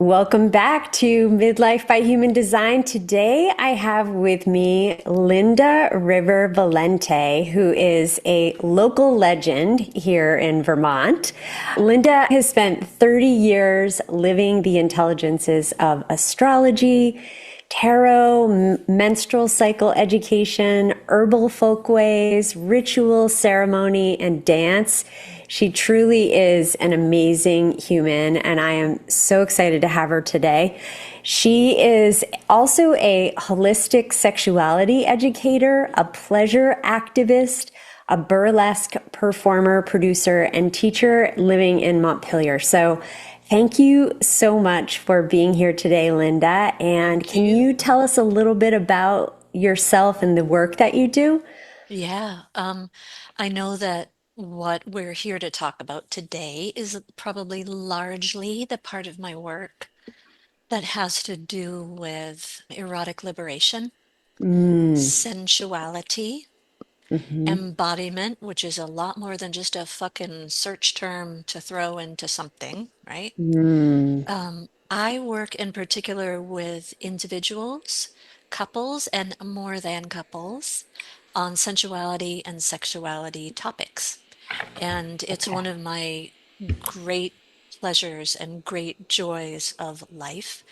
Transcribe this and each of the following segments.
Welcome back to Midlife by Human Design. Today I have with me Linda River Valente, who is a local legend here in Vermont. Linda has spent 30 years living the intelligences of astrology, tarot, menstrual cycle education, herbal folkways, ritual, ceremony, and dance. She truly is an amazing human, and I am so excited to have her today. She is also a holistic sexuality educator, a pleasure activist, a burlesque performer, producer, and teacher living in Montpelier. So thank you so much for being here today, Linda. And can you tell us a little bit about yourself and the work that you do? Yeah, I know that what we're here to talk about today is probably largely the part of my work that has to do with erotic liberation, Mm, sensuality, hmm. embodiment, which is a lot more than just a fucking search term to throw into something, right? Mm. I work in particular with individuals, couples, and more than couples on sensuality and sexuality topics. And it's Okay. one of my great pleasures and great joys of life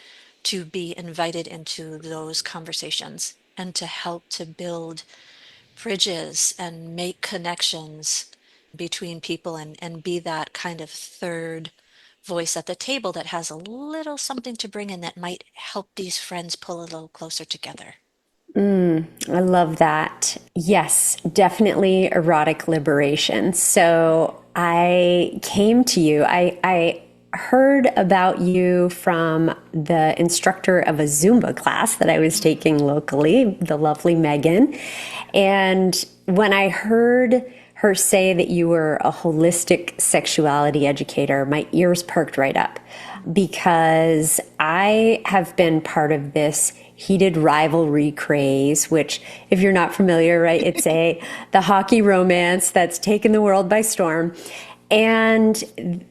to be invited into those conversations and to help to build bridges and make connections between people and be that kind of third voice at the table that has a little something to bring in that might help these friends pull a little closer together. I love that. Yes, definitely erotic liberation. So I came to you. I heard about you from the instructor of a Zumba class that I was taking locally, the lovely Megan. And when I heard her say that you were a holistic sexuality educator, my ears perked right up because I have been part of this heated rivalry craze, which, if you're not familiar, right, it's the hockey romance that's taken the world by storm. And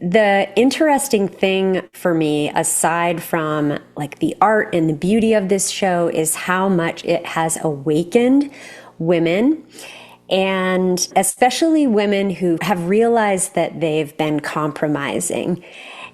the interesting thing for me, aside from like the art and the beauty of this show, is how much it has awakened women, and especially women who have realized that they've been compromising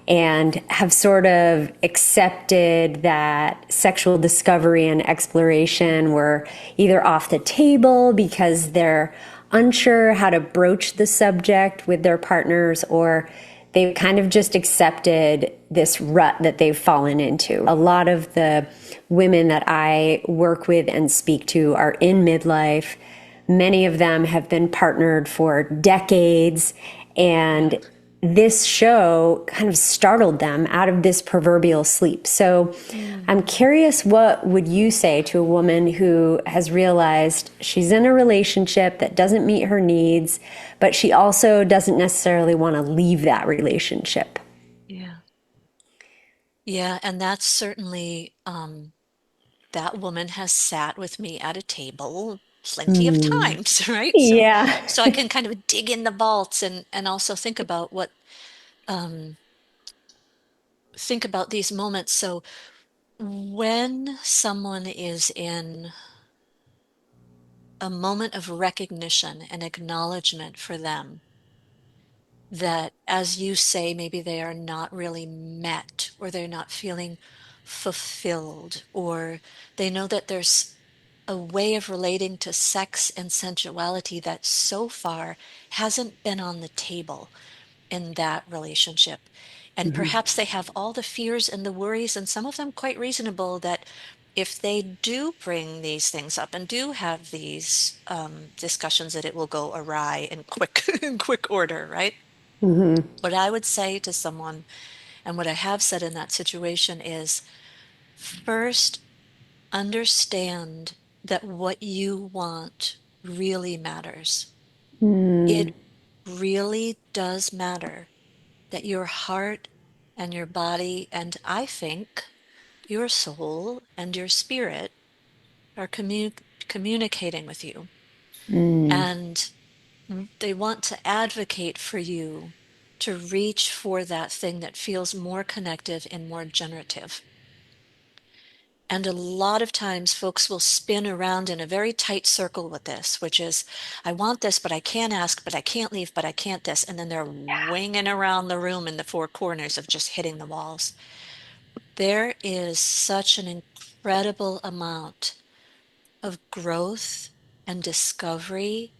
and have sort of accepted that sexual discovery and exploration were either off the table because they're unsure how to broach the subject with their partners, or they've kind of just accepted this rut that they've fallen into. A lot of the women that I work with and speak to are in midlife. Many of them have been partnered for decades, Yeah. and this show kind of startled them out of this proverbial sleep. So I'm Mm. curious, what would you say to a woman who has realized she's in a relationship that doesn't meet her needs, but she also doesn't necessarily want to leave that relationship? Yeah. Yeah, and that's certainly that woman has sat with me at a table plenty of Mm. times, right? So Yeah. so I can kind of dig in the vaults and also um think about these moments. So when someone is in a moment of recognition and acknowledgement for them that, as you say, maybe they are not really met or they're not feeling fulfilled, or they know that there's a way of relating to sex and sensuality that so far hasn't been on the table in that relationship. And Mhm. perhaps they have all the fears and the worries, and some of them quite reasonable, that if they do bring these things up and do have these discussions, that it will go awry in quick in quick order, right? Mhm. What I would say to someone, and what I have said in that situation, is first understand that what you want really matters. Mm. It really does matter that your heart and your body, and I think your soul and your spirit are communicating with you. Mm. And they want to advocate for you to reach for that thing that feels more connective and more generative. And a lot of times folks will spin around in a very tight circle with this, which is, I want this, but I can't ask, but I can't leave, but I can't this. And then they're winging around the room in the four corners of just hitting the walls. There is such an incredible amount of growth and discovery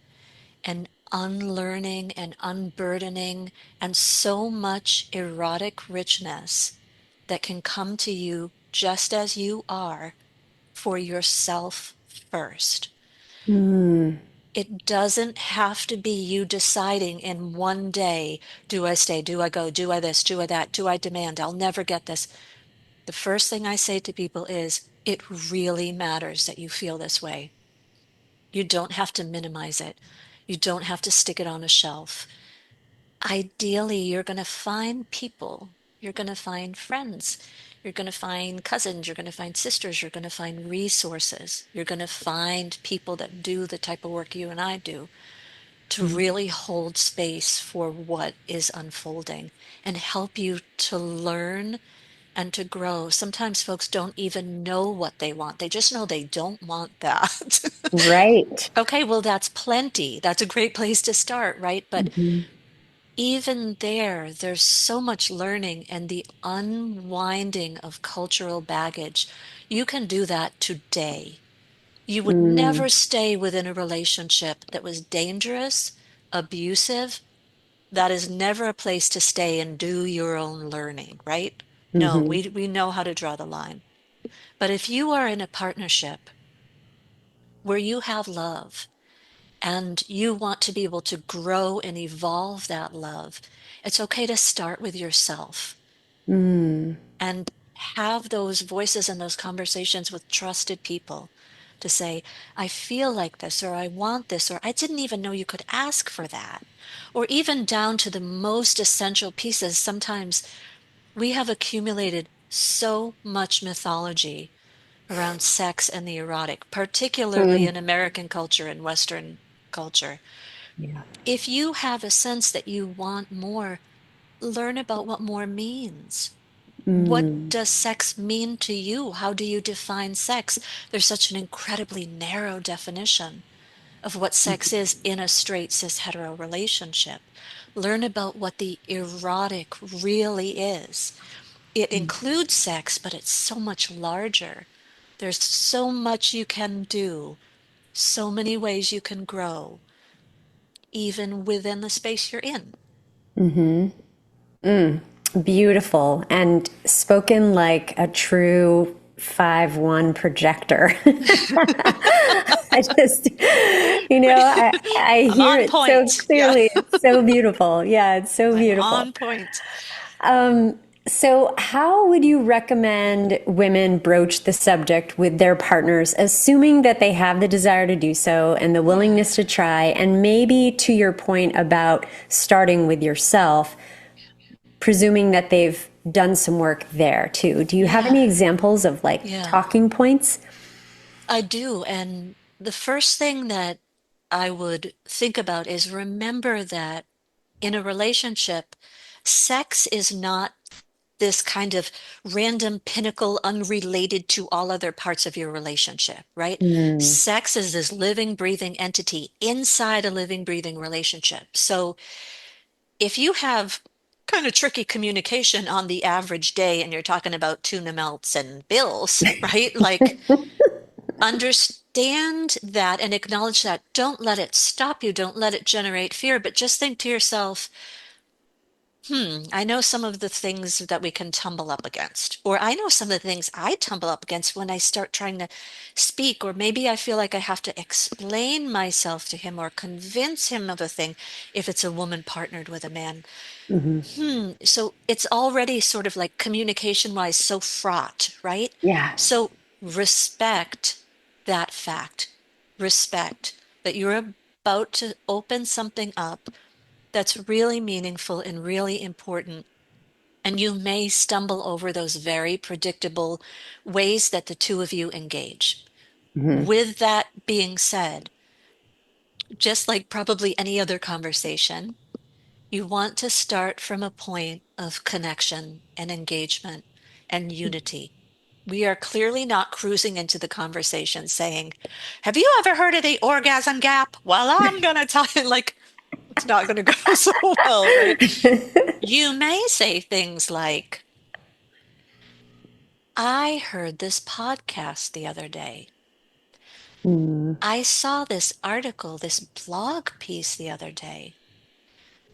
and unlearning and unburdening and so much erotic richness that can come to you just as you are for yourself first. Mm, It doesn't have to be you deciding in one day, do I stay, do I go, do I this, do I that, do I demand, I'll never get this. The first thing I say to people is, it really matters that you feel this way. You don't have to minimize it. You don't have to stick it on a shelf. Ideally, you're going to find people, you're going to find friends, you're going to find cousins, you're going to find sisters, you're going to find resources, you're going to find people that do the type of work you and I do to really hold space for what is unfolding and help you to learn and to grow. Sometimes folks don't even know what they want. They just know they don't want that. right. Okay, well, that's plenty. That's a great place to start, right? But Mhm. even there, there's so much learning and the unwinding of cultural baggage. You can do that today. You would Mm, never stay within a relationship that was dangerous, abusive. That is never a place to stay and do your own learning, right? No, mhm, we know how to draw the line. But if you are in a partnership where you have love and you want to be able to grow and evolve that love, it's okay to start with yourself mm, and have those voices and those conversations with trusted people to say, I feel like this, or I want this, or I didn't even know you could ask for that. Or even down to the most essential pieces. Sometimes we have accumulated so much mythology around sex and the erotic, particularly mm. in American culture and Western culture. Yeah. If you have a sense that you want more, learn about what more means. What Mm, does sex mean to you? How do you define sex? There's such an incredibly narrow definition of what sex is in a straight cis hetero relationship. Learn about what the erotic really is. It includes sex, but it's so much larger. There's so much you can do, so many ways you can grow, even within the space you're in. mhm. Beautiful and spoken like a true 5-1 projector. I just, I I'm hear on it so point. Yeah, clearly. It's so beautiful. Yeah, it's so I'm beautiful. on point. So, how would you recommend women broach the subject with their partners, assuming that they have the desire to do so and the Yeah, willingness to try? And maybe to your point about starting with yourself, presuming that they've done some work there too. Do you have yeah, any examples of like yeah. talking points? I do. And the first thing that I would think about is remember that in a relationship, sex is not this kind of random pinnacle unrelated to all other parts of your relationship, right? Mm, Sex is this living, breathing entity inside a living, breathing relationship. So if you have kind of tricky communication on the average day and you're talking about tuna melts and bills, right? Like, understand that and acknowledge that. Don't let it stop you. Don't let it generate fear, but just think to yourself, I know some of the things that we can tumble up against, or I know some of the things I tumble up against when I start trying to speak, or maybe I feel like I have to explain myself to him or convince him of a thing if it's a woman partnered with a man. mhm. So it's already sort of like communication wise so fraught, right? Yeah. So respect that fact. Respect that you're about to open something up that's really meaningful and really important. And you may stumble over those very predictable ways that the two of you engage. Mhm. With that being said, just like probably any other conversation, You want to start from a point of connection and engagement and unity. We are clearly not cruising into the conversation saying, have you ever heard of the orgasm gap? Well, I'm going to tell you, like, it's not going to go so well, right? You may say things like, I heard this podcast the other day. Mm, I saw this article, this blog piece the other day.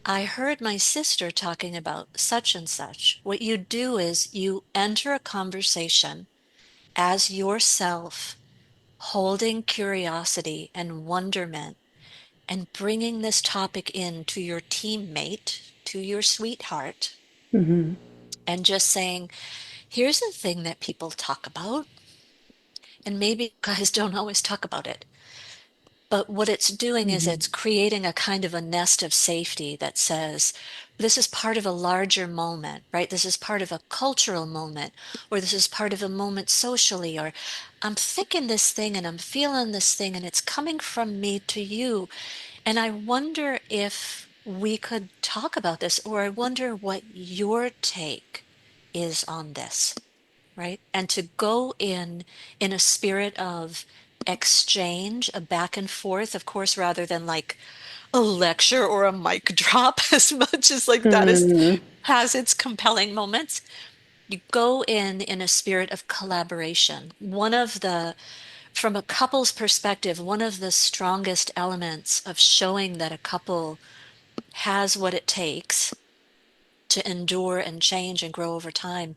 I heard my sister talking about such and such. What you do is you enter a conversation as yourself, holding curiosity and wonderment and bringing this topic in to your teammate, to your sweetheart, mhm, and just saying, here's the thing that people talk about. And maybe guys don't always talk about it. But what it's doing is mhm, it's creating a kind of a nest of safety that says, this is part of a larger moment, right? This is part of a cultural moment, or this is part of a moment socially, or I'm thinking this thing and I'm feeling this thing and it's coming from me to you. And I wonder if we could talk about this, or I wonder what your take is on this, right? And to go in a spirit of exchange, a back and forth, of course, rather than like a lecture or a mic drop, as much as like that is mm, has its compelling moments. You go in a spirit of collaboration. From a couple's perspective, one of the strongest elements of showing that a couple has what it takes to endure and change and grow over time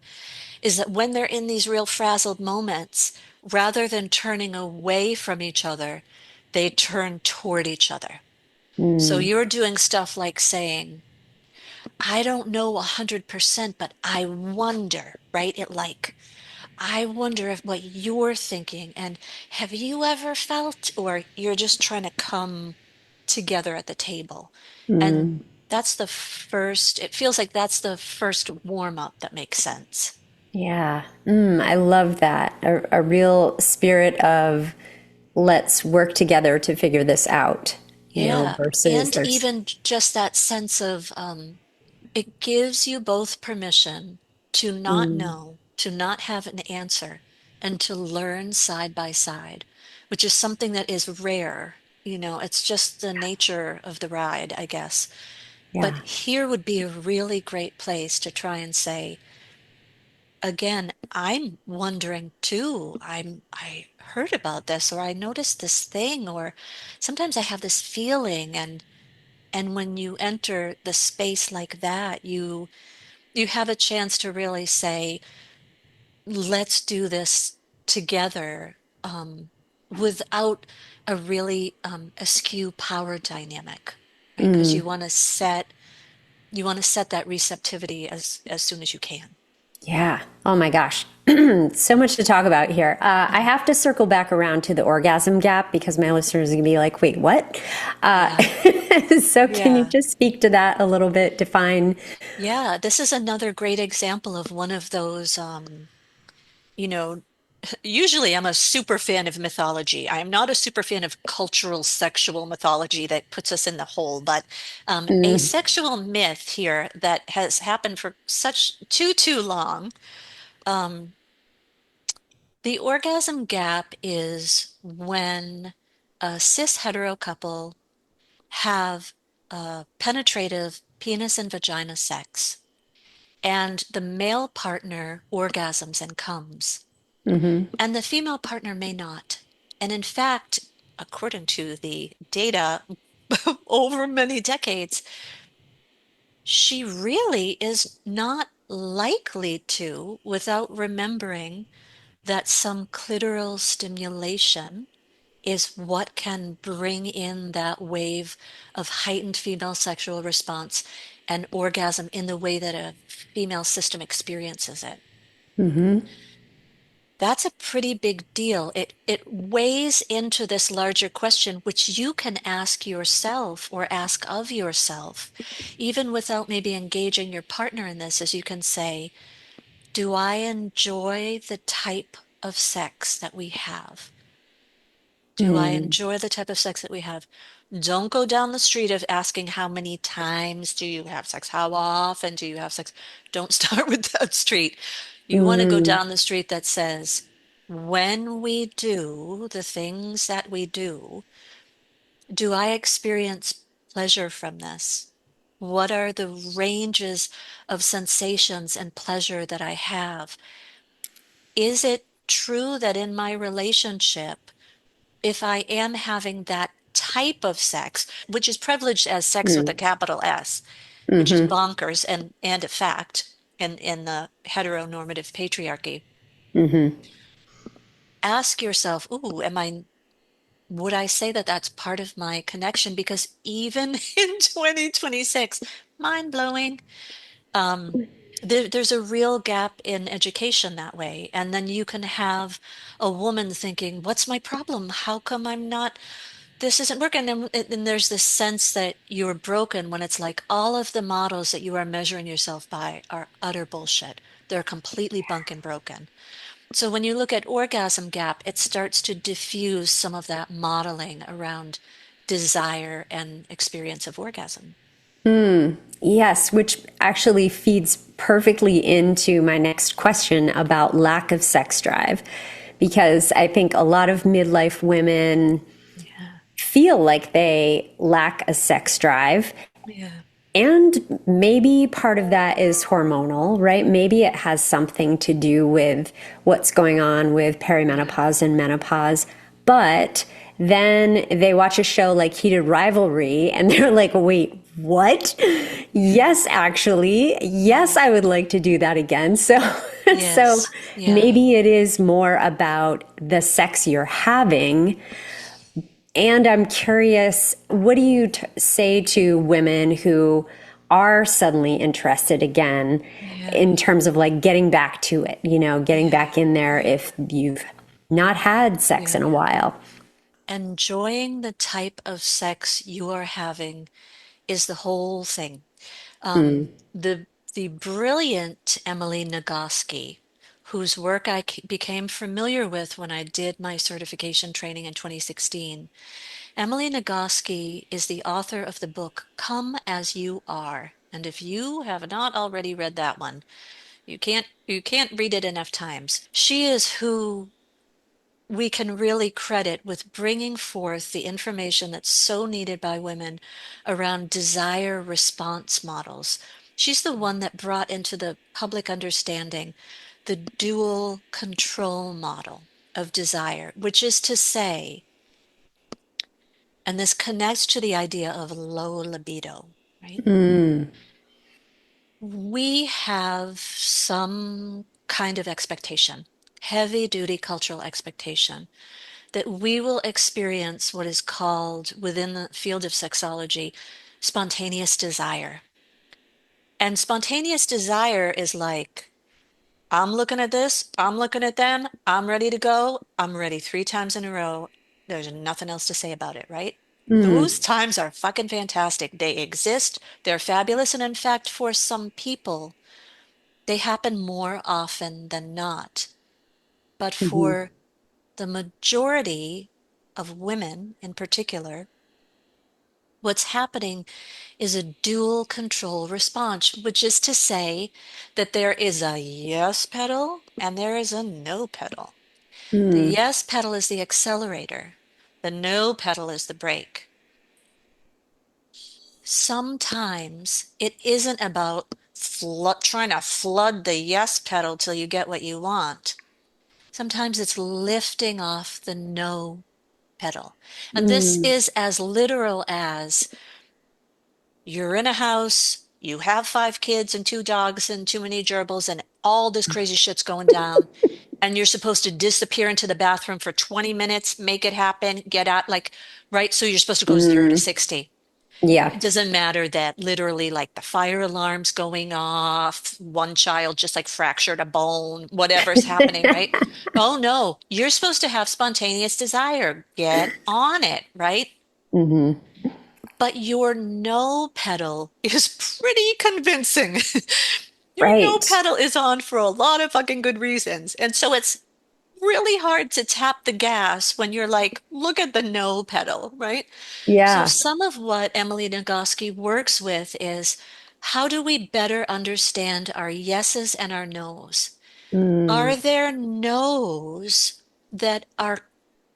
is that when they're in these real frazzled moments, rather than turning away from each other, they turn toward each other. So mm, you're doing stuff like saying, I don't know 100%, but I wonder, right? I wonder if what you're thinking, and have you ever felt, or you're just trying to come together at the table. And mm. it feels like that's the first warm up that makes sense. Yeah. I love that. A real spirit of let's work together to figure this out, Yeah. versus And there's. even just that sense of it gives you both permission to not Mm, know, to not have an answer, and to learn side by side, which is something that is rare. It's just the nature of the ride, I guess. But yeah. here would be a really great place to try and say, again, I'm wondering too. I heard about this, or I noticed this thing, or sometimes I have this feeling. And when you enter the space like that, you have a chance to really say, let's do this together, without a really askew power dynamic, right? Because Mm, you want to set that receptivity as soon as you can. yeah. Oh my gosh. So much to talk about here. I Mhm. have to circle back around to the orgasm gap because my listeners are going to be like, wait, what? Uh, Yeah. so, can you Yeah. just speak to that a little bit? Define. Yeah, this is another great example of one of those, you know, usually I'm a super fan of mythology. I am not a super fan of cultural sexual mythology that puts us in the hole, but a Mm, sexual myth here that has happened for such too long. Um, the orgasm gap is when a cis hetero couple have penetrative penis and vagina sex, and the male partner orgasms and comes, hmm and the female partner may not. And in fact, according to the data over many decades, she really is not likely to without remembering that some clitoral stimulation is what can bring in that wave of heightened female sexual response and orgasm in the way that a female system experiences it. hmm That's a pretty big deal. It weighs into this larger question, which you can ask yourself or ask of yourself, even without maybe engaging your partner in this, as you can say, do I enjoy the type of sex that we have? Do I Mm, enjoy the type of sex that we have? Don't go down the street of asking how many times do you have sex? How often do you have sex? Don't start with that street. You want to go Mm, down the street that says, when we do the things that we do I experience pleasure from this? What are the ranges of sensations and pleasure that I have? Is it true that in my relationship, if I am having that type of sex, which is privileged as sex with a mm, capital S, which is mm-hmm, bonkers and a fact in the heteronormative patriarchy, mm-hmm. ask yourself, ooh, would I say that that's part of my connection? Because even in 2026, mind blowing, um, there's a real gap in education that way. And then you can have a woman thinking, what's my problem? How come this isn't working? And there's this sense that you're broken when it's like all of the models that you are measuring yourself by are utter bullshit. They're completely bunk and broken. So when you look at orgasm gap, it starts to diffuse some of that modeling around desire and experience of orgasm. Yes, which actually feeds perfectly into my next question about lack of sex drive. Because I think a lot of midlife women Yeah. feel like they lack a sex drive. Yeah. And maybe part of that is hormonal, right? Maybe it has something to do with what's going on with Yeah. perimenopause and menopause. But then they watch a show like Heated Rivalry and they're like, wait, what? Yeah. Yes, actually. Yes, Yeah. I would like to do that again. So, so Yes. Yeah. maybe it is more about the sex you're having. And I'm curious, what do you say to women who are suddenly interested again Yeah. in terms of like getting back to it, getting Yeah. back in there if you've not had sex in Yeah. a while? Enjoying the type of sex you are having is the whole thing. Mm, The brilliant Emily Nagoski, whose work I became familiar with when I did my certification training in 2016. Emily Nagoski is the author of the book Come As You Are. And if you have not already read that one, you can't read it enough times. She is who we can really credit with bringing forth the information that's so needed by women around desire response models. She's the one that brought into the public understanding the dual control model of desire, which is to say, and this connects to the idea of low libido, right? mm, We have some kind of expectation, heavy duty cultural expectation that we will experience what is called within the field of sexology spontaneous desire. And spontaneous desire is like, I'm looking at this, I'm looking at them, I'm ready to go, I'm ready 3 times in a row. There's nothing else to say about it, right? mm, Those times are fucking fantastic. They exist, they're fabulous. And in fact, for some people, they happen more often than not. But mhm, for the majority of women in particular, what's happening is a dual control response, which is to say that there is a yes pedal and there is a no pedal. The mm, yes pedal is the accelerator, the no pedal is the brake. Sometimes it isn't about trying to flood the yes pedal till you get what you want. Sometimes it's lifting off the no pedal. And this mm, is as literal as you're in a house, you have 5 kids and 2 dogs and too many gerbils, and all this crazy shit's going down. And you're supposed to disappear into the bathroom for 20 minutes, make it happen, get out, like, right? So you're supposed to go 0 to mm. 60. Yeah. It doesn't matter that literally, like, the fire alarm's going off, one child just like fractured a bone, whatever's happening, right? Oh no, you're supposed to have spontaneous desire. Get on it, right? Hmm. But your no pedal is pretty convincing. Your no Right. pedal is on for a lot of fucking good reasons. And so it's really hard to tap the gas when you're like, look at the no pedal, right? So Yeah. some of what Emily Nagoski works with is how do we better understand our yeses and our nos? Mm, Are there no's that are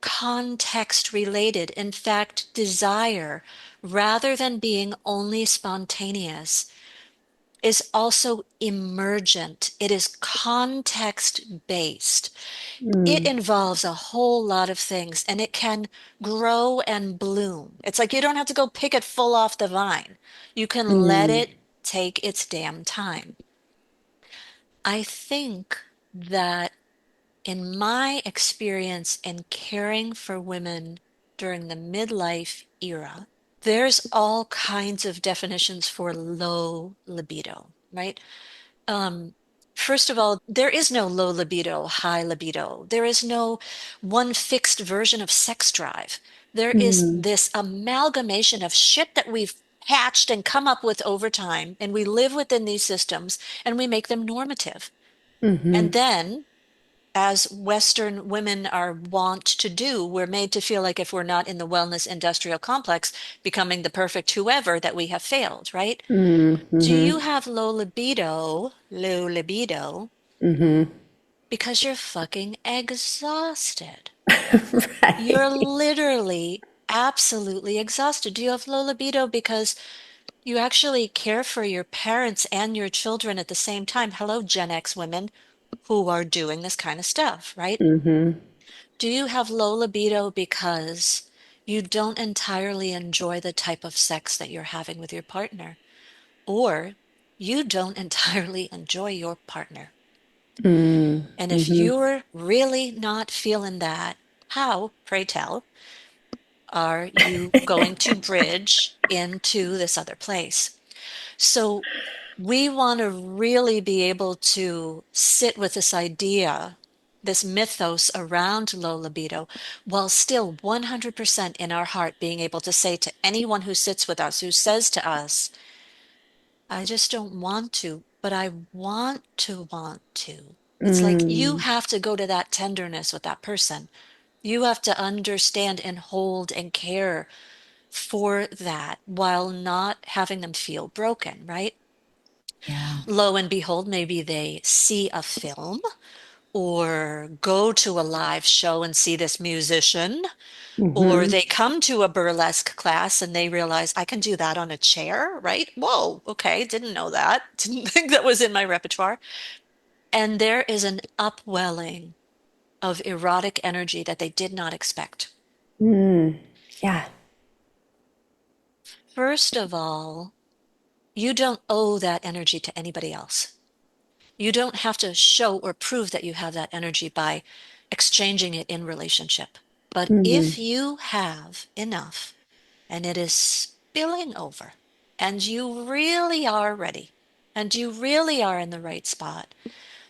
context related, in fact, desire, rather than being only spontaneous, is also emergent. It is context based. It mm, involves a whole lot of things and it can grow and bloom. It's like you don't have to go pick it full off the vine. You can let mm, it take its damn time. I think that in my experience in caring for women during the midlife era, there's all kinds of definitions for low libido, right? Um, First of all, there is no low libido, high libido. There is no one fixed version of sex drive. There is mm, this amalgamation of shit that we've hatched and come up with over time, and we live within these systems and we make them normative. And mm-hmm. then, as Western women are wont to do, we're made to feel like if we're not in the wellness industrial complex, becoming the perfect whoever, that we have failed, right? Mm, Do you mm-hmm. have low libido, Mm-hmm. because you're fucking exhausted? You're Right. literally absolutely exhausted. Do you have low libido because you actually care for your parents and your children at the same time? Hello, Gen X women who are doing this kind of stuff, right? Mm-hmm. Do you have low libido because you don't entirely enjoy the type of sex that you're having with your partner, or you don't entirely enjoy your partner? Mm, And if mm-hmm. you're really not feeling that, how, pray tell, are you going to bridge into this other place? So we want to really be able to sit with this idea, this mythos around low libido, while still 100% in our heart being able to say to anyone who sits with us, who says to us, I just don't want to, but I want to want to. It's like you Mm, have to go to that tenderness with that person. You have to understand and hold and care for that while not having them feel broken, right? yeah. Lo and behold, maybe they see a film or go to a live show and see this musician, or Mm-hmm. they come to a burlesque class and they realize I can do that on a chair, right? Whoa, okay, didn't know that. Didn't think that was in my repertoire. And there is an upwelling of erotic energy that they did not expect. Mm, yeah. First of all, you don't owe that energy to anybody else. You don't have to show or prove that you have that energy by exchanging it in relationship. But Mm-hmm. if you have enough and it is spilling over and you really are ready and you really are in the right spot,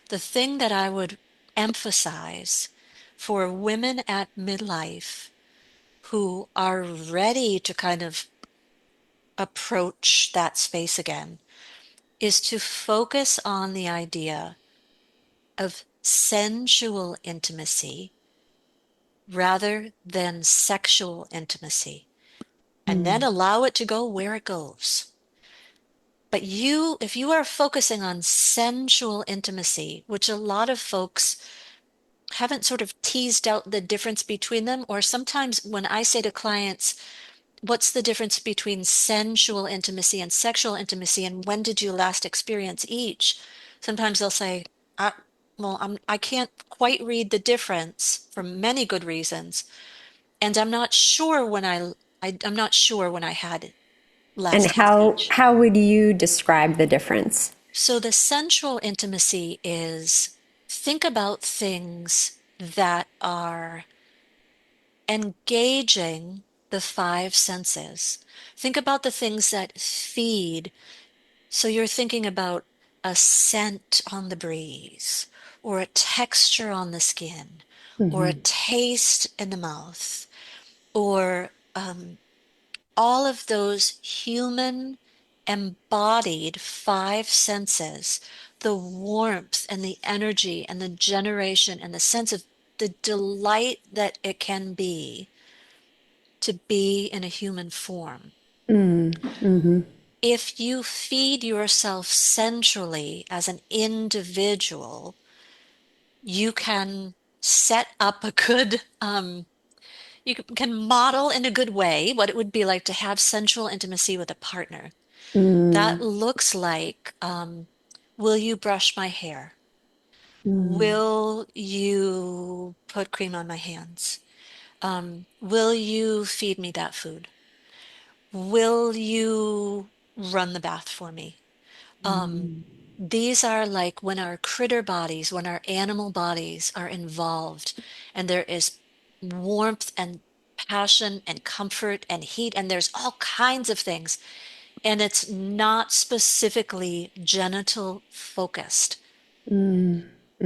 the thing that I would emphasize for women at midlife who are ready to kind of approach that space again is to focus on the idea of sensual intimacy rather than sexual intimacy, and then Mm, allow it to go where it goes. But if you are focusing on sensual intimacy, which a lot of folks haven't sort of teased out the difference between them, or sometimes when I say to clients, what's the difference between sensual intimacy and sexual intimacy, and when did you last experience each? Sometimes they'll say, I, I can't quite read the difference for many good reasons, and I'm not sure I'm not sure when I had and last had how each. how would you describe the difference? So the sensual intimacy is, think about things that are engaging the five senses. Think about the things that feed. So you're thinking about a scent on the breeze, or a texture on the skin, or a Mm-hmm. taste in the mouth, or all of those human embodied five senses, the warmth and the energy and the generation and the sense of the delight that it can be to be in a human form. If you feed yourself sensually as an individual, you can set up a good, you can model in a good way what it would be like to have sensual intimacy with a partner. That looks like, will you brush my hair? Will you put cream on my hands? Will you feed me that food? Will you run the bath for me? Um, these are like when our critter bodies, when our animal bodies are involved, and there is warmth and passion and comfort and heat, and there's all kinds of things, and it's not specifically genital focused.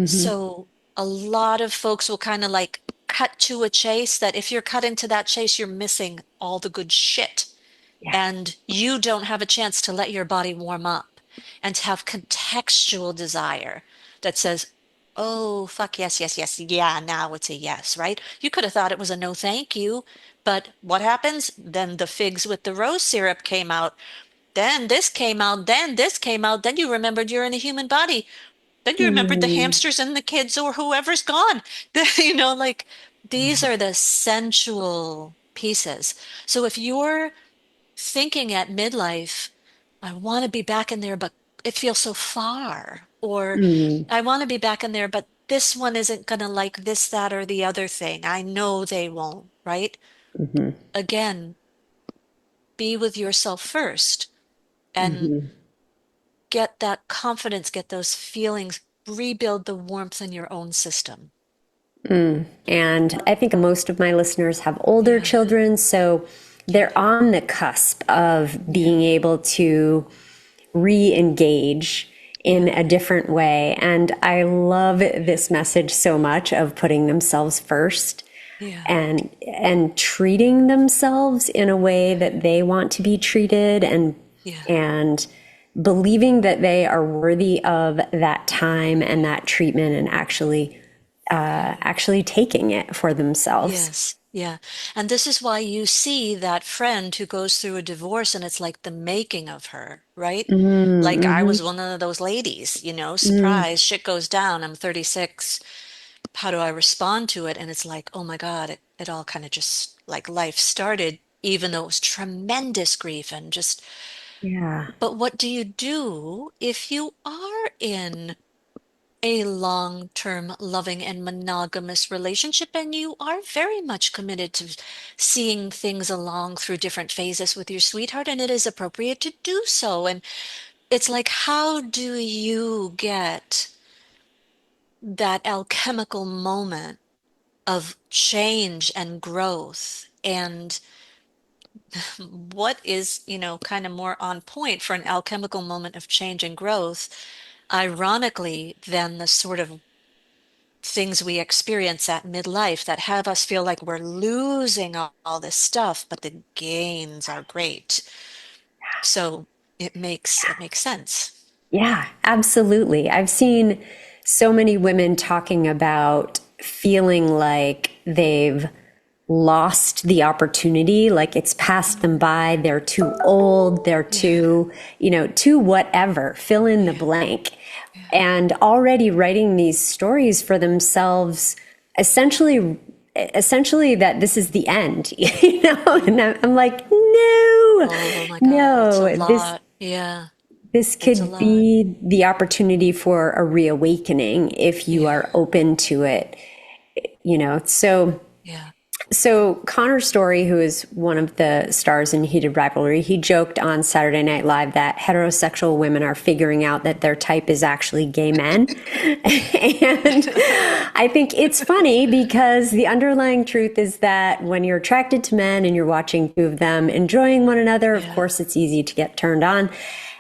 So a lot of folks will kind of like cut to a chase that if you're cutting to that chase, you're missing all the good shit. Yeah. And you don't have a chance to let your body warm up and to have contextual desire that says, oh, fuck, yes, yes, yes. Yeah, now it's a yes, right? You could have thought it was a no, thank you. But what happens? Then the figs with the rose syrup came out. Then this came out. Then this came out. Then you remembered you're in a human body. Then you remembered the Mm, hamsters and the kids or whoever's gone. Like these are the sensual pieces. So if you're thinking at midlife, I want to be back in there, but it feels so far. Or mm, I want to be back in there, but this one isn't going to like this, that, or the other thing. I know they won't, right? Again, be with yourself first and get that confidence, get those feelings, rebuild the warmth in your own system. And I think most of my listeners have older Yeah, children, so they're on the cusp of yeah, being able to re engage in yeah, a different way. And I love this message so much of putting themselves first yeah, and treating themselves in a way that they want to be treated, yeah. and believing that they are worthy of that time and that treatment, and actually taking it for themselves. Yes, yeah. And this is why you see that friend who goes through a divorce and it's like the making of her, right? Like I was one of those ladies, surprise, shit goes down. I'm 36. How do I respond to it? And it's like, oh my God, it all kind of just like life started, even though it was tremendous grief and just, Yeah. but what do you do if you are in a long-term loving and monogamous relationship and you are very much committed to seeing things along through different phases with your sweetheart and it is appropriate to do so and it's like how do you get that alchemical moment of change and growth and what is kind of more on point for an alchemical moment of change and growth ironically than the sort of things we experience at midlife that have us feel like we're losing all this stuff, but the gains are great. So it makes sense. Yeah, absolutely. I've seen so many women talking about feeling like they've lost the opportunity, like it's passed them by, they're too old, they're Yeah, too whatever, fill in the yeah, blank. yeah, And already writing these stories for themselves, essentially that this is the end, and I'm like, no, oh my God, it's a no, this lot. Yeah, this it's a could lot. be the opportunity for a reawakening if you Yeah, are open to it, so yeah, Connor Story, who is one of the stars in Heated Rivalry, he joked on Saturday Night Live that heterosexual women are figuring out that their type is actually gay men. And I think it's funny because the underlying truth is that when you're attracted to men and you're watching two of them enjoying one another, of yeah, course, it's easy to get turned on.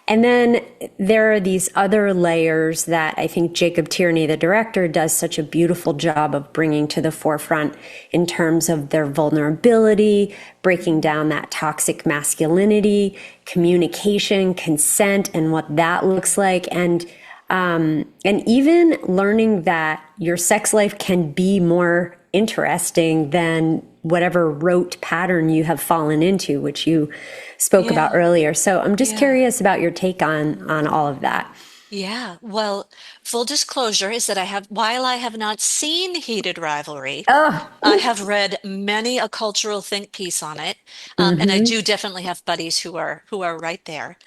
And then there are these other layers that I think Jacob Tierney, the director, does such a beautiful job of bringing to the forefront in terms of their vulnerability, breaking down that toxic masculinity, communication, consent, and what that looks like. And And even learning that your sex life can be more interesting than whatever rote pattern you have fallen into, which you spoke about Yeah. earlier. So I'm just Yeah. curious about your take on all of that. Yeah. Well, full disclosure is that while I have not seen Heated Rivalry, I Oh, have read many a cultural think piece on it, and I mm-hmm. do definitely have buddies who are right there.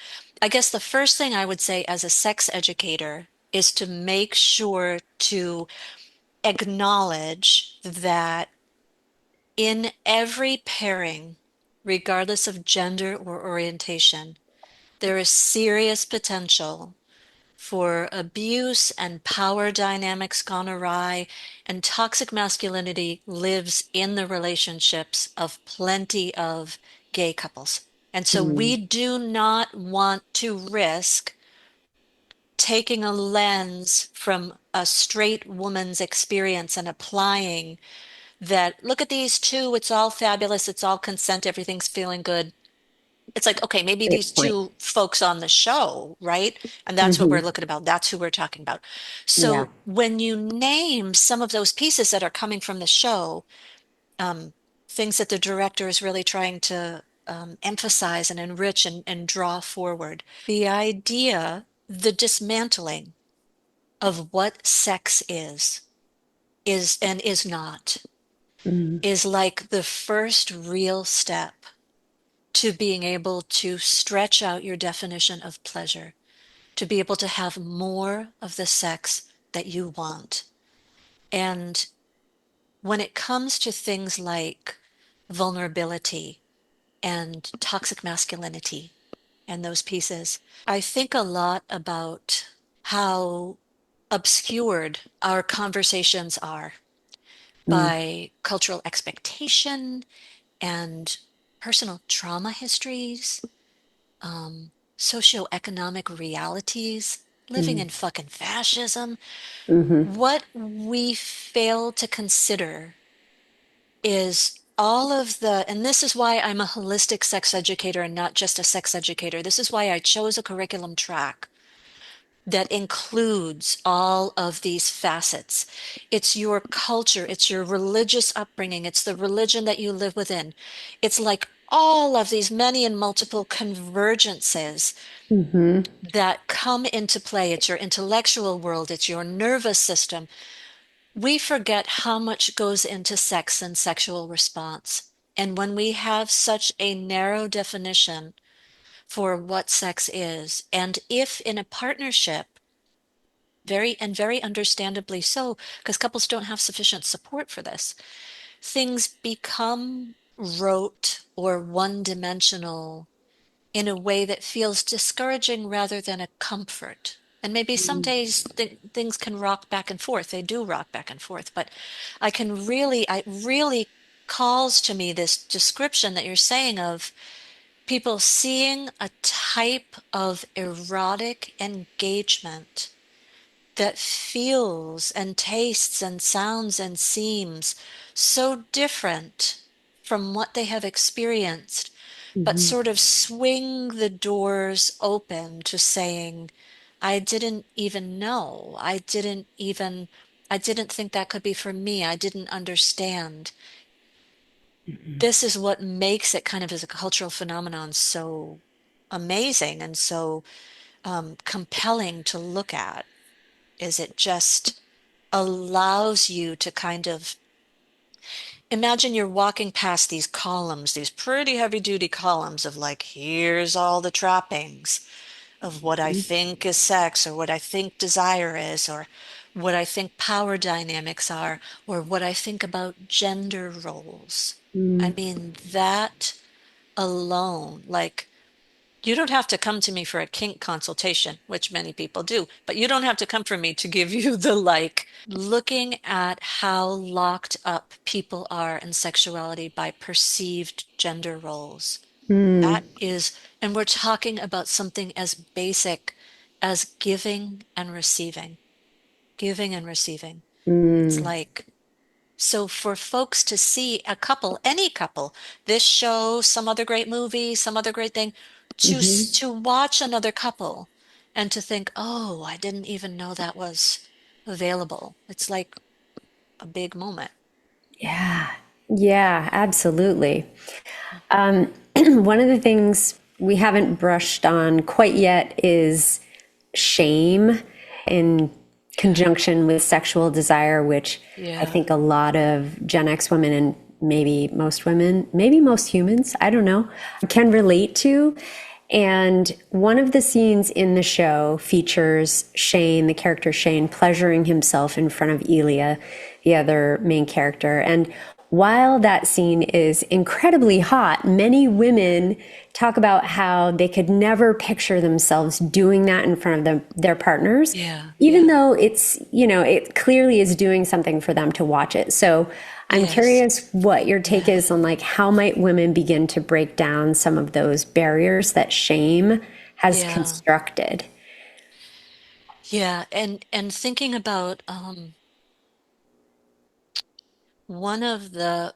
I guess the first thing I would say as a sex educator is to make sure to acknowledge that in every pairing, regardless of gender or orientation, there is serious potential for abuse and power dynamics gone awry, and toxic masculinity lives in the relationships of plenty of gay couples. And so we do not want to risk taking a lens from a straight woman's experience and applying that, look at these two, it's all fabulous, it's all consent, everything's feeling good. It's like, okay, maybe Great these point. two folks on the show, right? And that's what we're Mm-hmm. looking about. That's who we're talking about. Yeah. So when you name some of those pieces that are coming from the show, um, things that the director is really trying to emphasize and enrich and draw forward, the idea, the dismantling of what sex is and is not, Mm-hmm. is like the first real step to being able to stretch out your definition of pleasure, to be able to have more of the sex that you want. And when it comes to things like vulnerability and toxic masculinity and those pieces, I think a lot about how obscured our conversations are by cultural expectation and personal trauma histories, socioeconomic realities, living in fucking fascism. Mm-hmm. What we fail to consider is all of and this is why I'm a holistic sex educator and not just a sex educator. This is why I chose a curriculum track that includes all of these facets. It's your culture, it's your religious upbringing, it's the religion that you live within. It's like all of these many and multiple convergences Mm-hmm. that come into play. It's your intellectual world, it's your nervous system. We forget how much goes into sex and sexual response. And when we have such a narrow definition for what sex is, and if in a partnership, very understandably so, because couples don't have sufficient support for this, things become rote or one-dimensional in a way that feels discouraging rather than a comfort. And maybe some days things can rock back and forth. They do rock back and forth, but I really calls to me this description that you're saying of people seeing a type of erotic engagement that feels and tastes and sounds and seems so different from what they have experienced, but Mm-hmm. sort of swing the doors open to saying, I didn't even know. I didn't think that could be for me. I didn't understand. This is what makes it kind of as a cultural phenomenon so amazing and so compelling to look at, is it just allows you to kind of imagine you're walking past these columns, these pretty heavy duty columns of like, here's all the trappings of what I think is sex, or what I think desire is, or what I think power dynamics are, or what I think about gender roles. I mean, that alone, like, you don't have to come to me for a kink consultation, which many people do, but you don't have to come for me to give you the like looking at how locked up people are in sexuality by perceived gender roles. That is, and we're talking about something as basic as giving and receiving. Giving and receiving. It's Mm-hmm. like, so for folks to see a couple, any couple, this show, some other great movie, some other great thing, to Mm-hmm. watch another couple and to think, oh, I didn't even know that was available. It's like a big moment. Yeah. Yeah, absolutely. One of the things we haven't brushed on quite yet is shame in Yeah. conjunction with sexual desire, which I Yeah. think a lot of Gen X women and maybe most women, maybe most humans, I don't know, can relate to. And one of the scenes in the show features Shane, the character Shane, pleasuring himself in front of Elia, the other main character. And while that scene is incredibly hot, many women talk about how they could never picture themselves doing that in front of their partners, Yeah. even Yeah. though it's, it clearly is doing something for them to watch it. So I'm Yes. curious what your take Yeah. is on like how might women begin to break down some of those barriers that shame has Yeah. constructed. Yeah. And thinking about one of the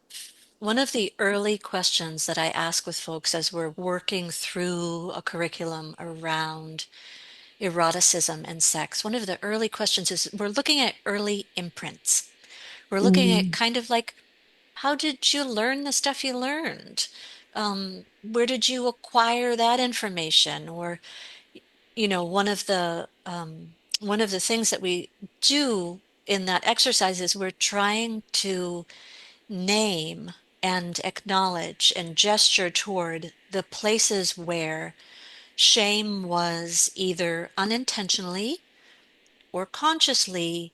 one of the early questions that I ask with folks as we're working through a curriculum around eroticism and sex, one of the early questions is we're looking at early imprints. We're looking at Mm, kind of like, how did you learn the stuff you learned? Where did you acquire that information? Or, one of the things that we do in that exercise is we're trying to name and acknowledge and gesture toward the places where shame was either unintentionally or consciously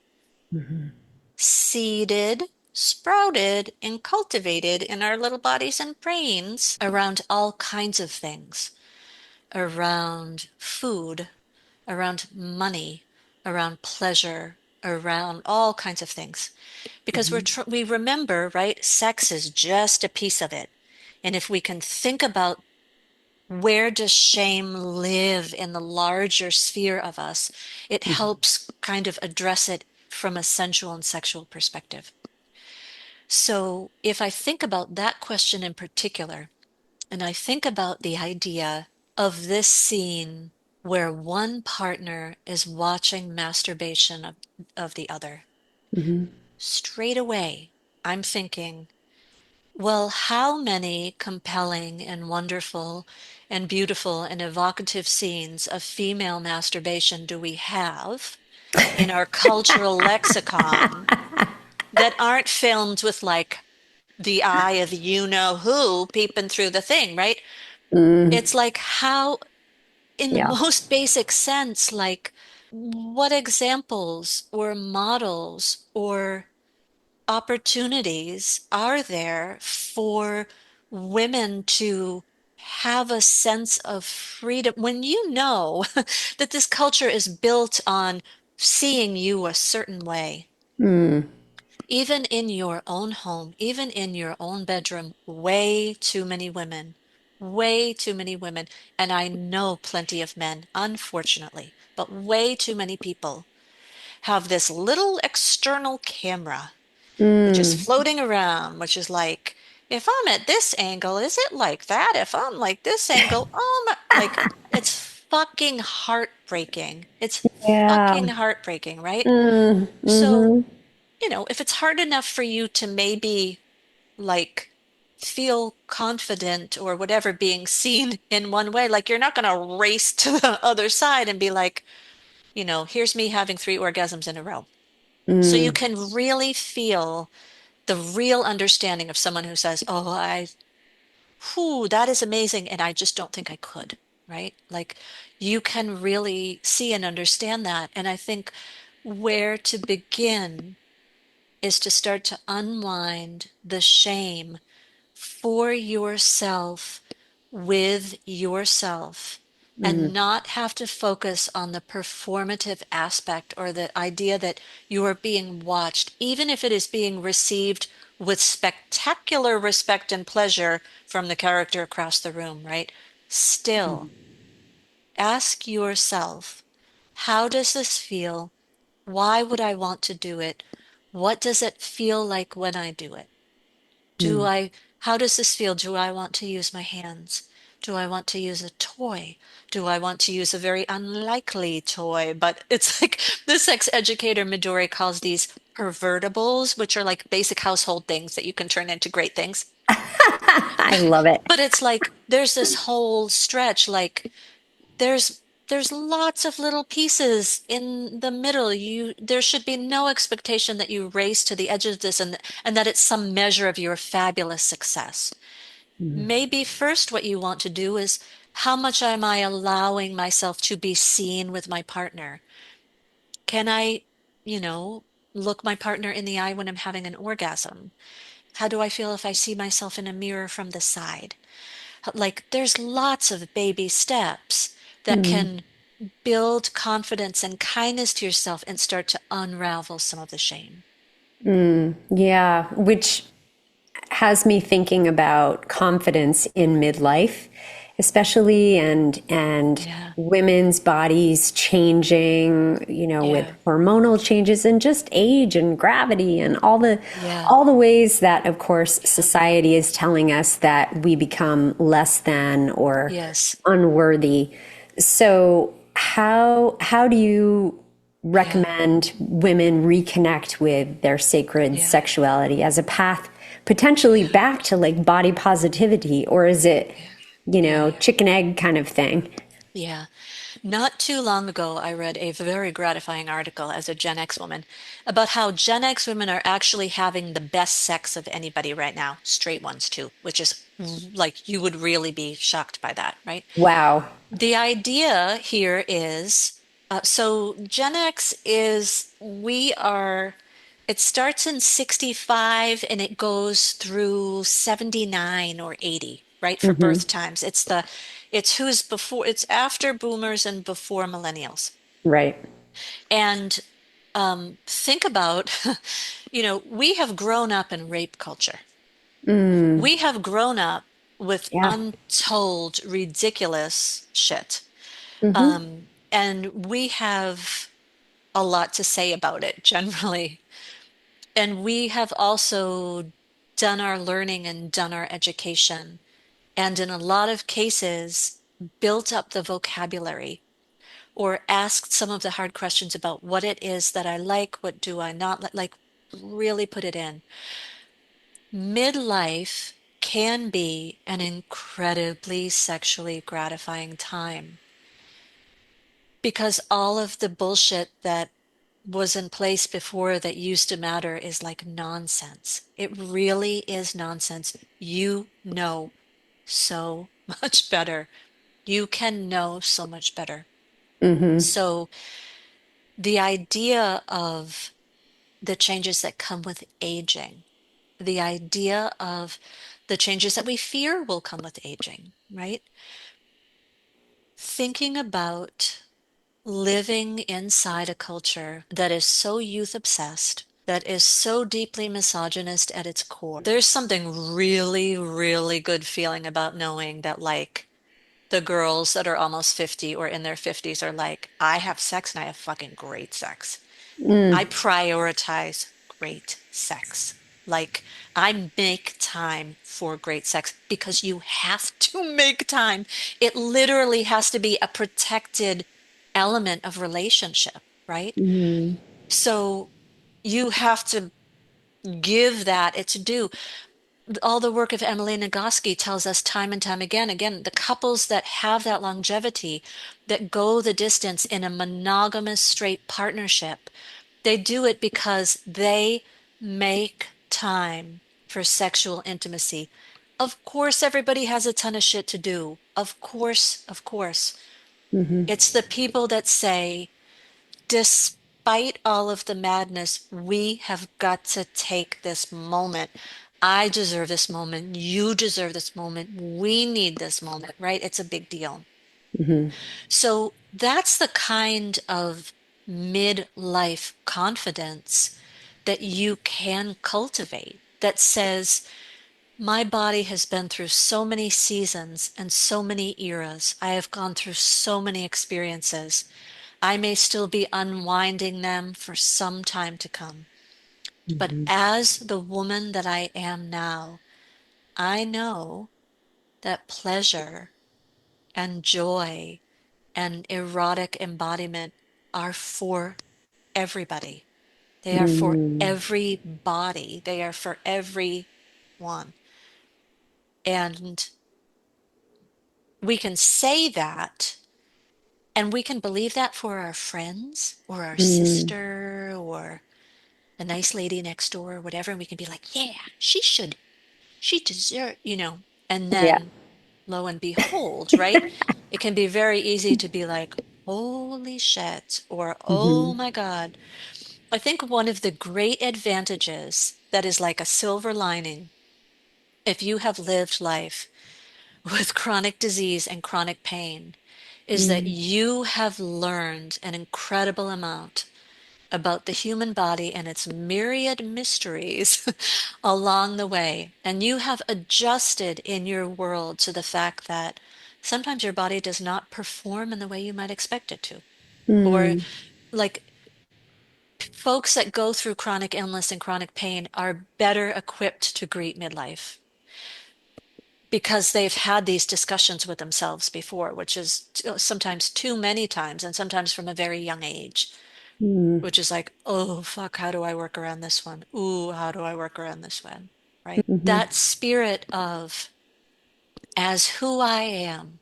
seeded, sprouted, and cultivated in our little bodies and brains around all kinds of things, around food, around money, around pleasure, around all kinds of things. Because we remember, right, sex is just a piece of it. And if we can think about where does shame live in the larger sphere of us, it helps kind of address it from a sensual and sexual perspective. So if I think about that question in particular, and I think about the idea of this scene where one partner is watching masturbation of the other, straight away, I'm thinking, well, how many compelling and wonderful and beautiful and evocative scenes of female masturbation do we have in our cultural lexicon that aren't filmed with like the eye of you know who peeping through the thing, right? It's like how, in the yeah. most basic sense, like what examples or models or opportunities are there for women to have a sense of freedom when you know that this culture is built on seeing you a certain way? Mm, Even in your own home, even in your own bedroom, way too many women, and I know plenty of men, unfortunately, but way too many people have this little external camera which is mm, floating around, which is like, if I'm at this angle, is it like that? If I'm like this angle, oh my, like, it's fucking heartbreaking. It's yeah. fucking heartbreaking, right? Mm, So, mm-hmm. if it's hard enough for you to maybe like feel confident or whatever being seen in one way, like you're not going to race to the other side and be like, here's me having 3 orgasms in a row. So you Mm, can really feel the real understanding of someone who says, "Oh, that is amazing, and I just don't think I could," right? Like you can really see and understand that. And I think where to begin is to start to unwind the shame for yourself with yourself and mm, not have to focus on the performative aspect or the idea that you are being watched, even if it is being received with spectacular respect and pleasure from the character across the room, right? Still, ask yourself, how does this feel? Why would I want to do it? What does it feel like when I do it? Do mm, I, how does this feel? Do I want to use my hands? Do I want to use a toy? Do I want to use a very unlikely toy? But it's like the sex educator Midori calls these pervertibles, which are like basic household things that you can turn into great things. I love it. But it's like there's this whole stretch, like there's lots of little pieces in the middle. There should be no expectation that you race to the edge of this and that it's some measure of your fabulous success. Maybe first what you want to do is how much am I allowing myself to be seen with my partner? Can I, you know, look my partner in the eye when I'm having an orgasm? How do I feel if I see myself in a mirror from the side? Like, there's lots of baby steps that Mm, can build confidence and kindness to yourself and start to unravel some of the shame. yeah, which has me thinking about confidence in midlife, especially and Yeah, women's bodies changing, with yeah, hormonal changes and just age and gravity and yeah, all the ways that, of course, society is telling us that we become less than or yes, unworthy. So how do you yeah, recommend women reconnect with their sacred yeah, sexuality as a path potentially yeah, back to like body positivity, or is it, yeah, yeah, chicken egg kind of thing? yeah. Not too long ago, I read a very gratifying article as a Gen X woman about how Gen X women are actually having the best sex of anybody right now, straight ones too, which is like you would really be shocked by that, right? Wow. The idea here is so Gen X is it starts in 65 and it goes through 79 or 80, right? For birth Hmm. times. It's after boomers and before millennials. Right. And think about, we have grown up in rape culture. Mm, We have grown up with yeah. untold ridiculous shit. Hmm. And we have a lot to say about it generally. And we have also done our learning and done our education. And in a lot of cases, built up the vocabulary or asked some of the hard questions about what it is that I like, what do I not like, really put it in. Midlife can be an incredibly sexually gratifying time because all of the bullshit that was in place before that used to matter is like nonsense. It really is nonsense. You know so much better. You can know so much better. So the idea of the changes that come with aging, the idea of the changes that we fear will come with aging, right? Thinking about living inside a culture that is so youth obsessed, that is so deeply misogynist at its core. There's something really, really good feeling about knowing that, like, the girls that are almost 50 or in their 50s are like, I have sex and I have fucking great sex. I prioritize great sex. Like, I make time for great sex because you have to make time. It literally has to be a protected element of relationship, right? So you have to give that its due. All the work of Emily Nagoski tells us time and time again, the couples that have that longevity, that go the distance in a monogamous straight partnership, they do it because they make time for sexual intimacy. Of course, everybody has a ton of shit to do. Of course, of course. It's the people that say, despite all of the madness, we have got to take this moment. I deserve this moment. You deserve this moment. We need this moment, right? It's a big deal. So that's the kind of midlife confidence that you can cultivate that says, my body has been through so many seasons and so many eras. I have gone through so many experiences. I may still be unwinding them for some time to come. But as the woman that I am now, I know that pleasure and joy and erotic embodiment are for everybody. They are for Mm, everybody. They are for everyone. And we can say that, and we can believe that for our friends or our mm, sister or the nice lady next door or whatever. And we can be like, yeah, she should, she deserve, and yeah. then lo and behold, right? It can be very easy to be like, holy shit, or oh Hmm. my God. I think one of the great advantages that is like a silver lining, if you have lived life with chronic disease and chronic pain, is that Mm, you have learned an incredible amount about the human body and its myriad mysteries along the way. And you have adjusted in your world to the fact that sometimes your body does not perform in the way you might expect it to. Or mm, like folks that go through chronic illness and chronic pain are better equipped to greet midlife because they've had these discussions with themselves before, which is sometimes too many times and sometimes from a very young age, mm, which is like, oh, fuck, how do I work around this one? Ooh, how do I work around this one? Right? mhm, That spirit of as who I am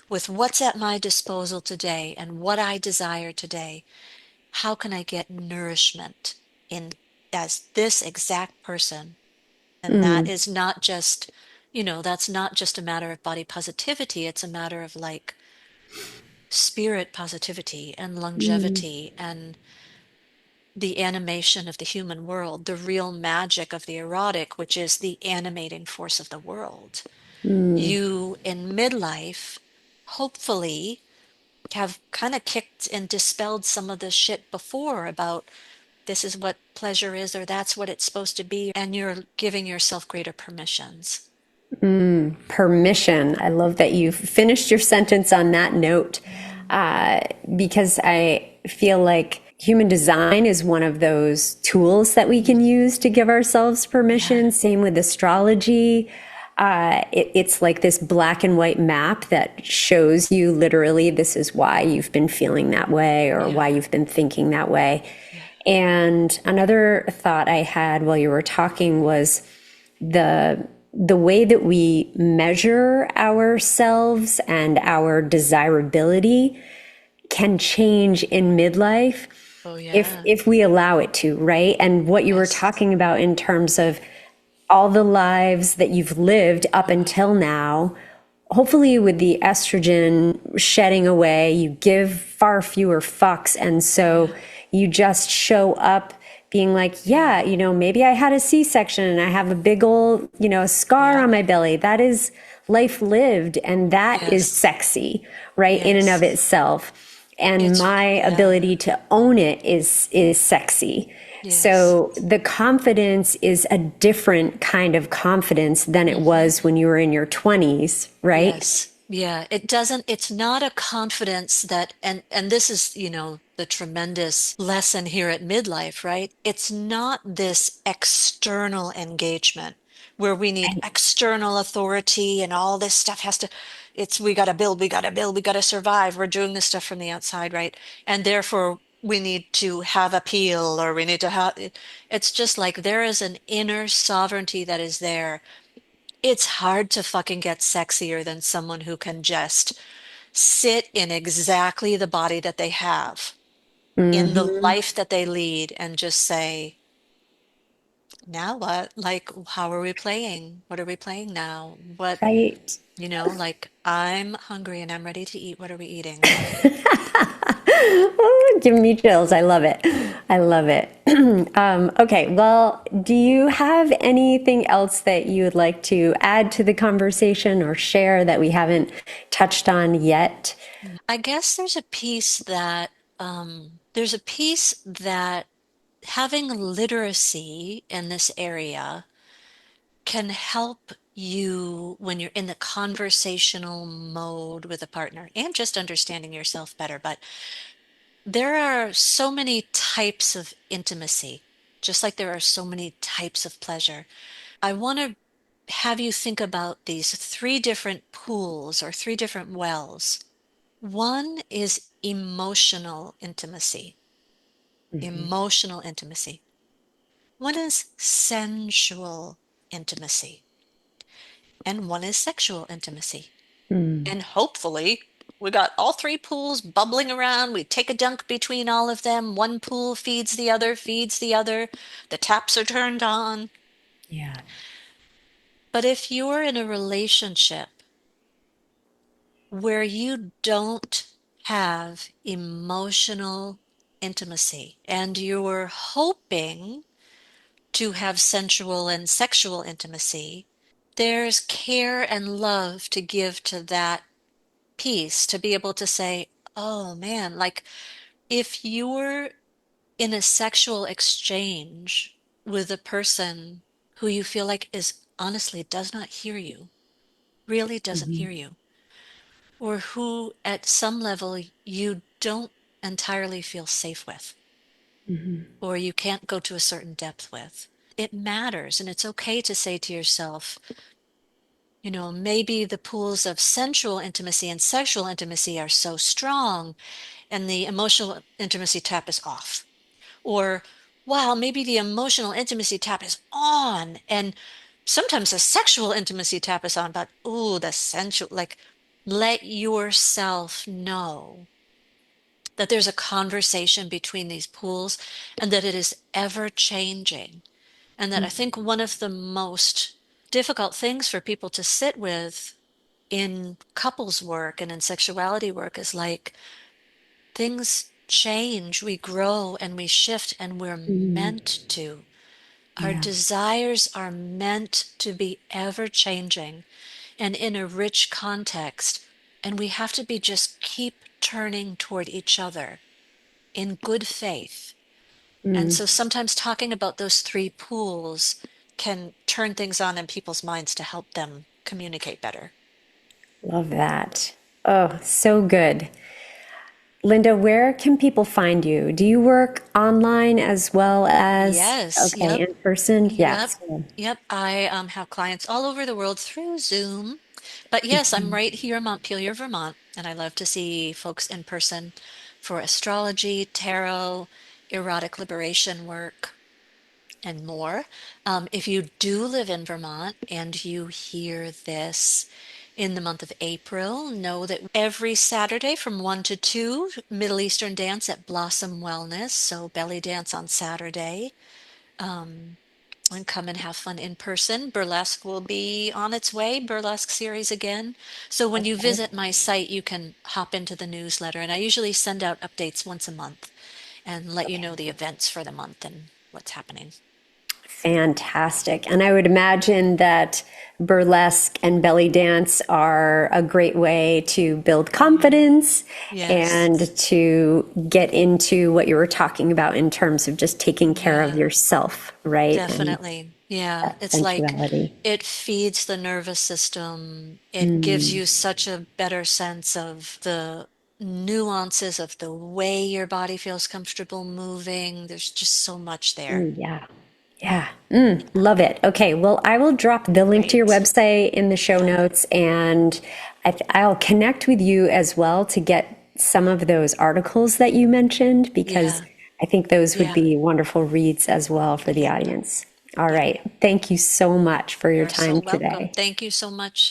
with what's at my disposal today and what I desire today, how can I get nourishment in as this exact person? And that mm, is not just, that's not just a matter of body positivity. It's a matter of like spirit positivity and mm, longevity and the animation of the human world, the real magic of the erotic, which is the animating force of the world. mm, You in midlife, hopefully, have kind of kicked and dispelled some of the shit before about this is what pleasure is or that's what it's supposed to be, and you're giving yourself greater permissions. mm. Permission. I love that you finished your sentence on that note, uh, because I feel like human design is one of those tools that we can Mm. use to give ourselves Yeah. permission. Same with astrology. It's like this black and white map that shows you literally this is why you've been feeling that way or Yeah. why you've been thinking that way. Yeah. And another thought I had while you were talking was the way that we measure ourselves and our desirability can change in midlife Oh, if yeah. if we allow it to, right? And what you were Yes. talking about in terms of all the lives that you've lived up Uh-huh. until now, hopefully with the estrogen shedding away, you give far fewer fucks. And so Yeah. you just show up being like, Yeah. yeah, maybe I had a C-section and I have a big old, scar Yeah. on my belly. That is life lived. And that is Yes. sexy, right? In and of Yes. itself. And It's, my yeah. ability to own it is sexy. Yes. So the confidence is a different kind of confidence than it Hmm. was when you were in your 20s, right? Yes. Yeah. It's not a confidence that, and this is, the tremendous lesson here at midlife, right? It's not this external engagement where we need Right. external authority and all this stuff we got to build, we got to build, we got to survive. We're doing this stuff from the outside, right? And therefore we need to have appeal or we need to have, it's just like there is an inner sovereignty that is there. It's hard to fucking get sexier than someone who can just sit in exactly the body that they have, in the Hmm. life that they lead, and just say, now what? Like, how are we playing? What are we playing now? Right. Like, I'm hungry and I'm ready to eat. What are we eating? Oh, give me chills. I love it. I love it. Okay, well, do you have anything else that you would like to add to the conversation or share that we haven't touched on yet? I guess there's a piece that having literacy in this area can help you when you're in the conversational mode with a partner and just understanding yourself better. But there are so many types of intimacy, just like there are so many types of pleasure. I want to have you think about these three different pools or three different wells. One is emotional intimacy, emotional intimacy. One is sensual intimacy, and one is sexual intimacy. Mm. And hopefully, we got all three pools bubbling around. We take a dunk between all of them. One pool feeds the other, feeds the other. The taps are turned on. Yeah. But if you're in a relationship where you don't have emotional intimacy and you're hoping to have sensual and sexual intimacy, there's care and love to give to that piece to be able to say, oh man, like if you're in a sexual exchange with a person who you feel like is honestly does not hear you, really doesn't Hmm. hear you, or who at some level you don't entirely feel safe with, or you can't go to a certain depth with. It matters, and it's okay to say to yourself, maybe the pools of sensual intimacy and sexual intimacy are so strong, and the emotional intimacy tap is off. Or, wow, maybe the emotional intimacy tap is on, and sometimes the sexual intimacy tap is on, but ooh, the sensual, like, let yourself know that there's a conversation between these pools and that it is ever changing. And that I think one of the most difficult things for people to sit with in couples work and in sexuality work is like things change, we grow and we shift, and we're Mm. meant to. Our Yeah. desires are meant to be ever changing and in a rich context. And we have to be just keep turning toward each other in good faith. And Mm. so sometimes talking about those three pools can turn things on in people's minds to help them communicate better. Love that. Oh, so good. Linda, where can people find you? Do you work online as well as, Yes, okay, yep, in person? yep, Yes. yep. I have clients all over the world through Zoom. But yes, I'm right here in Montpelier, Vermont, and I love to see folks in person for astrology, tarot, erotic liberation work, and more. If you do live in Vermont and you hear this in the month of April, know that every Saturday from 1 to 2, Middle Eastern dance at Blossom Wellness, so belly dance on Saturday. Um, and come and have fun in person. Burlesque will be on its way, burlesque series again. So when you Okay. visit my site, you can hop into the newsletter, and I usually send out updates once a month and let you know the events for the month and what's happening. Fantastic. And I would imagine that burlesque and belly dance are a great way to build Mm. confidence Yes, and to get into what you were talking about in terms of just taking care of yeah, yourself, right? And definitely. Yeah, that it's like sensuality. it feeds the nervous system. It gives Mm. you such a better sense of the nuances of the way your body feels comfortable moving. There's just so much there. Ooh, yeah. Yeah. Mm, love it. Okay. Well, I will drop the link to your Great. website in the show Yeah. notes, and I'll connect with you as well to get some of those articles that you mentioned, because Yeah. I think those would Yeah. be wonderful reads as well for the Yeah. audience. All Yeah. right. Thank you so much for your You're so time welcome. today. Thank you so much.